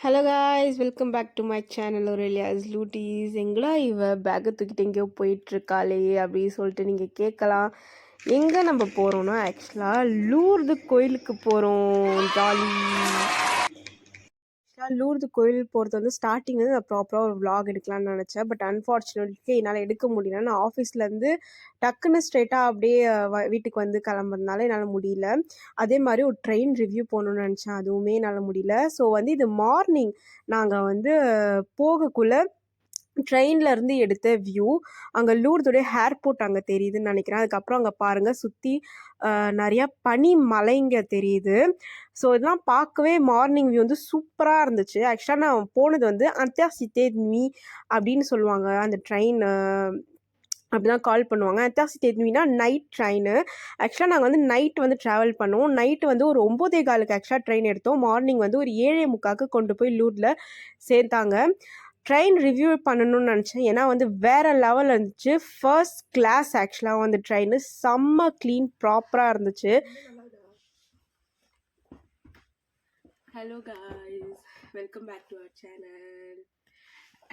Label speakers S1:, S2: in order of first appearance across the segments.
S1: Hello guys, welcome back to my channel ஒரேலியாஸ் லூட்டீஸ். எங்களா இவ பேக்கை தூக்கிட்டு எங்கேயோ போயிட்டுருக்காளே அப்படின்னு சொல்லிட்டு நீங்கள் கேட்கலாம். எங்கே நம்ம போகிறோன்னா ஆக்சுவலாக லூர்து கோயிலுக்கு போகிறோம். ஜாலி. லூர்து கோயில் போகிறது வந்து ஸ்டார்டிங் வந்து நான் ப்ராப்பராக ஒரு vlog எடுக்கலாம்னு நினச்சேன். பட் அன்ஃபார்ச்சுனேட்லி என்னால் எடுக்க முடியல. நான் ஆஃபீஸ்லேருந்து டக்குன்னு ஸ்ட்ரெயிட்டாக அப்படியே வீட்டுக்கு வந்து கிளம்புறதுனால என்னால் முடியல. அதே மாதிரி ஒரு ட்ரெயின் ரிவ்யூ போகணுன்னு நினச்சேன், அதுவுமே என்னால் முடியல. ஸோ வந்து இது மார்னிங் நாங்கள் வந்து போகக்குள்ளே ட்ரெயினில் இருந்து எடுத்த வியூ. அங்கே லூர்துடைய ஏர்போர்ட் அங்கே தெரியுதுன்னு நினைக்கிறேன். அதுக்கப்புறம் அங்கே பாருங்கள் சுற்றி நிறையா பனி மலைங்க தெரியுது. ஸோ இதெல்லாம் பார்க்கவே மார்னிங் வியூ வந்து சூப்பராக இருந்துச்சு. ஆக்சுவலாக நான் போனது வந்து அந்தியாசித்தே மீ அப்படின்னு சொல்லுவாங்க. அந்த ட்ரெயின் அப்படி தான் கால் பண்ணுவாங்க. அத்தியாசித்தேத்மினா நைட் ட்ரெயினு. ஆக்சுவலாக நாங்கள் வந்து நைட் வந்து ட்ராவல் பண்ணோம். நைட்டு வந்து ஒரு 9:15 ஆக்சுவலாக ட்ரெயின் எடுத்தோம். மார்னிங் வந்து ஒரு 7:45 கொண்டு போய் லூர்தில் சேர்த்தாங்க. ட்ரெயின் ரிவ்யூ பண்ணணும்னு நினச்சேன். ஏன்னா வந்து வேறு லெவல் இருந்துச்சு. ஃபர்ஸ்ட் கிளாஸ் ஆக்சுவலாக வந்து ட்ரெயின் செம்ம க்ளீன் ப்ராப்பராக இருந்துச்சு. Hello guys, welcome back to our channel.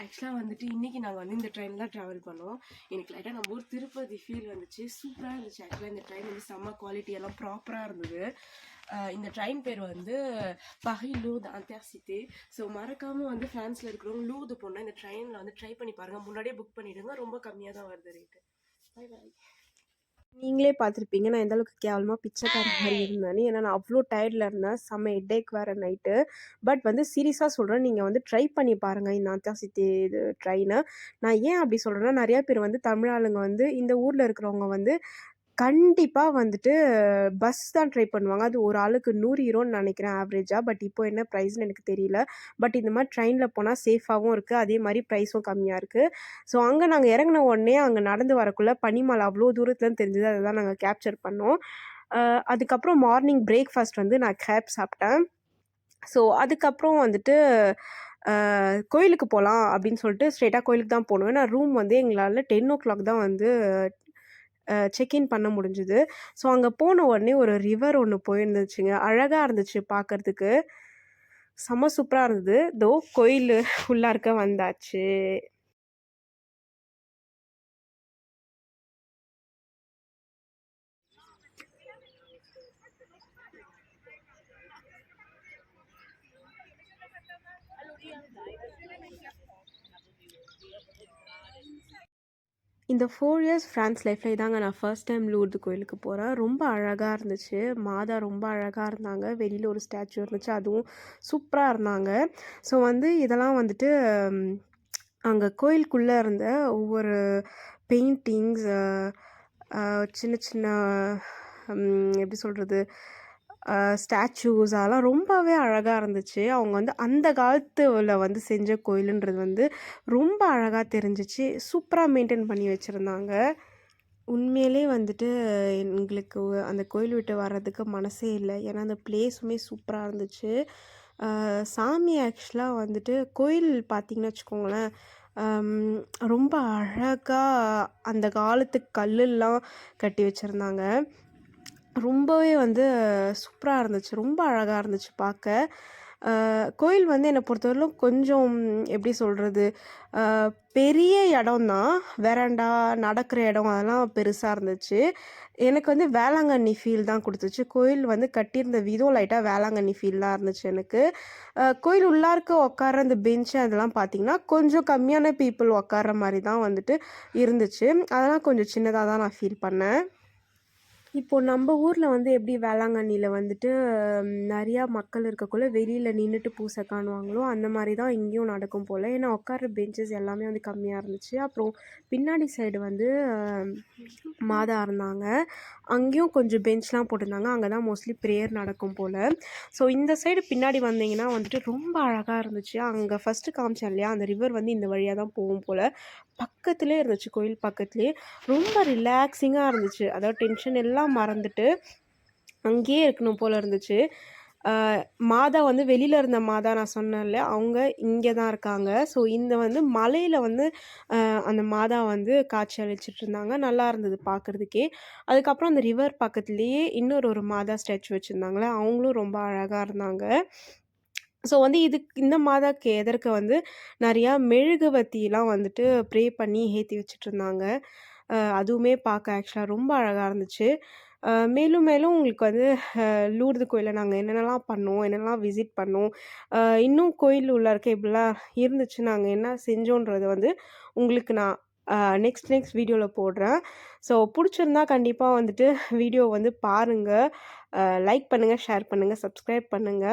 S1: ஆக்சுவலாக வந்துட்டு இன்றைக்கி நாங்கள் வந்து இந்த ட்ரெயின் தான் ட்ராவல் பண்ணோம். எனக்கு லைட்டாக நம்ம ஊர் திருப்பதி ஃபீல் வந்துச்சு. சூப்பராக இருந்துச்சு. ஆக்சுவலாக இந்த ட்ரெயின் வந்து செம்ம குவாலிட்டியெல்லாம் ப்ராப்பராக இருந்தது. இந்த ட்ரெயின் பேர் வந்து பஹி லூத் அந்தியாசித்தே. ஸோ மறக்காமல் வந்து ஃப்ரான்ஸில் இருக்கிறவங்க லூது போனால் இந்த ட்ரெயினில் வந்து ட்ரை பண்ணி பாருங்கள். முன்னாடியே புக் பண்ணிவிடுங்க, ரொம்ப கம்மியாக தான் வருது ரேட்டு. பாய் பாய். நீங்களே பார்த்துருப்பீங்க நான் எந்த அளவுக்கு கேவலமாக பிச்சைக்கார மாதிரி இருந்தேன்னு. ஏன்னா நான் அவ்வளோ டயர்டில் இருந்தேன். செம்ம ஹெட்டேக் வேறு நைட்டு. பட் வந்து சீரியஸாக சொல்கிறேன், நீங்கள் வந்து ட்ரை பண்ணி பாருங்கள் இந்த அந்தியாசித்தே இது ட்ரெயினை. நான் ஏன் அப்படி சொல்கிறேன்னா, நிறையா பேர் வந்து தமிழ் ஆளுங்க வந்து இந்த ஊரில் இருக்கிறவங்க வந்து கண்டிப்பாக வந்துட்டு பஸ் தான் ட்ரை பண்ணுவாங்க. அது ஒரு ஆளுக்கு 100 யூரோன்னு நினைக்கிறேன் ஆவரேஜாக. பட் இப்போ என்ன ப்ரைஸ்ன்னு எனக்கு தெரியல. பட் இந்த மாதிரி ட்ரெயினில் போனால் சேஃபாகவும் இருக்குது, அதே மாதிரி ப்ரைஸும் கம்மியாக இருக்குது. ஸோ அங்கே நாங்கள் இறங்கின உடனே அங்கே நடந்து வரக்குள்ளே பனிமலை அவ்வளோ தூரத்துலன்னு தெரிஞ்சது. அதை தான் நாங்கள் கேப்சர் பண்ணோம். அதுக்கப்புறம் மார்னிங் பிரேக்ஃபாஸ்ட் வந்து நான் கேப் சாப்பிட்டேன். ஸோ அதுக்கப்புறம் வந்துட்டு கோயிலுக்கு போகலாம் அப்படின்னு சொல்லிட்டு ஸ்ட்ரெயிட்டாக கோயிலுக்கு தான் போகணும். ஏன்னா ரூம் வந்து எங்களால் 10 தான் வந்து செக்இன் பண்ண முடிஞ்சுது. ஸோ அங்கே போன உடனே ஒரு ரிவர் ஒன்று போயிருந்துச்சுங்க. அழகாக இருந்துச்சு பார்க்குறதுக்கு. செம்ம சூப்பராக இருந்தது. தோ கோயில் உள்ளார்க்க வந்தாச்சு. இந்த 4 இயர்ஸ் ஃப்ரான்ஸ் லைஃப்பில் இதாங்க நான் ஃபர்ஸ்ட் டைம் லூர்து கோயிலுக்கு போகிறேன். ரொம்ப அழகாக இருந்துச்சு. மாதா ரொம்ப அழகாக இருந்தாங்க. வெளியில் ஒரு ஸ்டாச்சு இருந்துச்சு, அதுவும் சூப்பராக இருந்தாங்க. ஸோ வந்து இதெல்லாம் வந்துட்டு அங்கே கோயிலுக்குள்ளே இருந்த ஒவ்வொரு பெயிண்டிங்ஸ், சின்ன சின்ன எப்படி சொல்கிறது, ஸ்டாச்சூஸ் அதெல்லாம் ரொம்பவே அழகாக இருந்துச்சு. அவங்க வந்து அந்த காலத்தில் வந்து செஞ்ச கோயிலுன்றது வந்து ரொம்ப அழகாக தெரிஞ்சிச்சு. சூப்பராக மெயின்டைன் பண்ணி வச்சுருந்தாங்க. உண்மையிலே வந்துட்டு எங்களுக்கு அந்த கோயில் விட்டு வர்றதுக்கு மனசே இல்லை. ஏன்னா அந்த பிளேஸுமே சூப்பராக இருந்துச்சு. சாமி ஆக்சுவலாக வந்துட்டு கோயில் பார்த்திங்கன்னு வச்சுக்கோங்களேன், ரொம்ப அழகாக அந்த காலத்து கல்லெல்லாம் கட்டி வச்சுருந்தாங்க. ரொம்பவே வந்து சூப்பராக இருந்துச்சு. ரொம்ப அழகாக இருந்துச்சு பார்க்க. கோயில் வந்து என்னை பொறுத்தவரையிலும் கொஞ்சம் எப்படி சொல்கிறது, பெரிய இடம் தான். வெராண்டா, நடக்கிற இடம் அதெல்லாம் பெருசாக இருந்துச்சு. எனக்கு வந்து வேளாங்கண்ணி ஃபீல் தான் கொடுத்துச்சு. கோயில் வந்து கட்டியிருந்த விதம் லைட்டாக வேளாங்கண்ணி ஃபீல் தான் இருந்துச்சு எனக்கு. கோயில் உள்ளார்க்க உட்கார அந்த பெஞ்சு அதெல்லாம் பார்த்திங்கன்னா கொஞ்சம் கம்மியான பீப்புள் உட்கார்ற மாதிரி தான் வந்துட்டு இருந்துச்சு. அதெல்லாம் கொஞ்சம் சின்னதாக தான் நான் ஃபீல் பண்ணேன். இப்போது நம்ம ஊரில் வந்து எப்படி வேளாங்கண்ணியில் வந்துட்டு நிறையா மக்கள் இருக்கக்குள்ள வெளியில் நின்றுட்டு பூசை காணுவாங்களோ, அந்த மாதிரி தான் இங்கேயும் நடக்கும் போல். ஏன்னா உட்கார்ற பெஞ்சஸ் எல்லாமே வந்து கம்மியாக இருந்துச்சு. அப்புறம் பின்னாடி சைடு வந்து மாதா இருந்தாங்க. அங்கேயும் கொஞ்சம் பெஞ்ச்லாம் போட்டிருந்தாங்க. அங்கே தான் மோஸ்ட்லி ப்ரேயர் நடக்கும் போல். ஸோ இந்த சைடு பின்னாடி வந்தீங்கன்னா வந்துட்டு ரொம்ப அழகாக இருந்துச்சு. அங்கே ஃபஸ்ட்டு காமிச்சேன் இல்லையா, அந்த ரிவர் வந்து இந்த வழியாக தான் போகும் போல். பக்கத்துலேயே இருந்துச்சு, கோயில் பக்கத்துலேயே. ரொம்ப ரிலாக்ஸிங்காக இருந்துச்சு. அதாவது டென்ஷன் எல்லாம் மறந்துட்டு அங்கேயே இருக்கணும் போல் இருந்துச்சு. மாதா வந்து வெளியில் இருந்த மாதா நான் சொன்னேன்ல, அவங்க இங்கே தான் இருக்காங்க. ஸோ இந்த வந்து மலையில் வந்து அந்த மாதா வந்து காட்சி அளிச்சிட்டு இருந்தாங்க. நல்லா இருந்தது பார்க்குறதுக்கே. அதுக்கப்புறம் அந்த ரிவர் பக்கத்துலேயே இன்னொரு மாதா ஸ்டாச்சு வச்சுருந்தாங்களே, அவங்களும் ரொம்ப அழகாக இருந்தாங்க. ஸோ வந்து இந்த மாதாக்கு எதற்கு வந்து நெறையா மெழுகுவர்த்திலாம் வந்துட்டு ப்ரே பண்ணி ஏத்தி வச்சுட்ருந்தாங்க. அதுவுமே பார்க்க ஆக்சுவலா ரொம்ப அழகா இருந்துச்சு. மேலும் மேலும் உங்களுக்கு வந்து லூர்து கோயில்ல நாங்க என்னென்னலாம் பண்ணோம், என்னென்னலாம் விசிட் பண்ணோம், அ இன்னும் கோயில் உள்ளார்க்க இப்படிலாம் இருந்துச்சு, நாங்க என்ன செஞ்சோன்றத வந்து உங்களுக்கு நான் நெக்ஸ்ட் வீடியோல போடுறேன். ஸோ புடிச்சிருந்தா கண்டிப்பா வந்துட்டு வீடியோ வந்து பாருங்க. லைக் பண்ணுங்க, ஷேர் பண்ணுங்க, சப்ஸ்கிரைப் பண்ணுங்க.